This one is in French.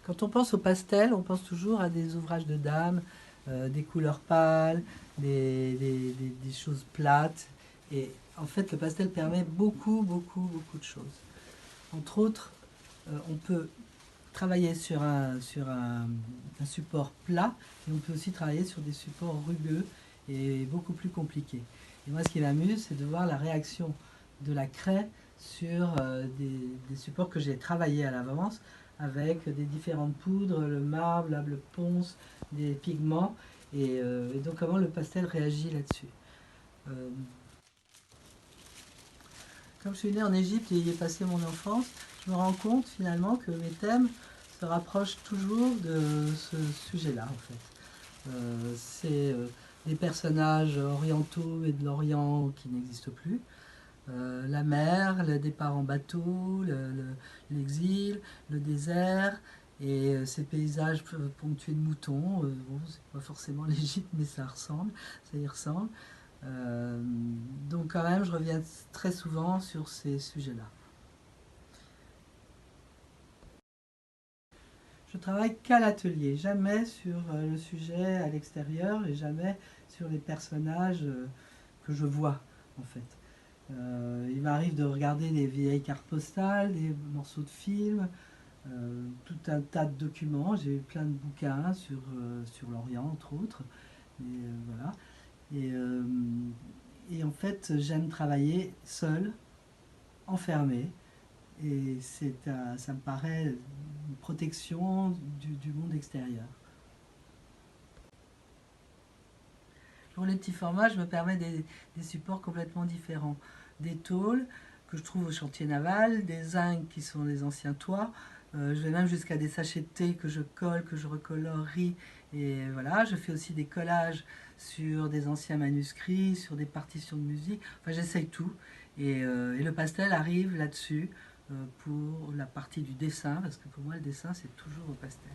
Quand on pense au pastel, on pense toujours à des ouvrages de dames, des couleurs pâles, des choses plates. Et en fait, le pastel permet beaucoup de choses. Entre autres, on peut travailler un support plat et on peut aussi travailler sur des supports rugueux et beaucoup plus compliqués. Et moi, ce qui m'amuse, c'est de voir la réaction de la craie sur des supports que j'ai travaillés à l'avance avec des différentes poudres, le marbre, le ponce, des pigments, et donc comment le pastel réagit là-dessus. Euh, Comme je suis née en Égypte et y ai passé mon enfance, je me rends compte finalement que mes thèmes se rapprochent toujours de ce sujet-là en fait. C'est des personnages orientaux et de l'Orient qui n'existent plus. La mer, le départ en bateau, l'exil, le désert, et ces paysages ponctués de moutons. Bon, c'est pas forcément l'Égypte, mais ça y ressemble. Euh, donc quand même, je reviens très souvent sur ces sujets-là. Je travaille qu'à l'atelier, jamais sur le sujet à l'extérieur et jamais sur les personnages que je vois en fait. Il m'arrive de regarder des vieilles cartes postales, des morceaux de films, tout un tas de documents. J'ai eu plein de bouquins sur l'Orient, entre autres. Et, voilà. Et, euh, et en fait, j'aime travailler seul, enfermé. Et ça me paraît une protection du monde extérieur. Pour les petits formats, je me permets des supports complètement différents. Des tôles que je trouve au chantier naval, des zincs qui sont des anciens toits. Je vais même jusqu'à des sachets de thé que je colle, que je recolorie. Et voilà, je fais aussi des collages sur des anciens manuscrits, sur des partitions de musique. Enfin, j'essaye tout. Et le pastel arrive là-dessus pour la partie du dessin, parce que pour moi, le dessin, c'est toujours au pastel.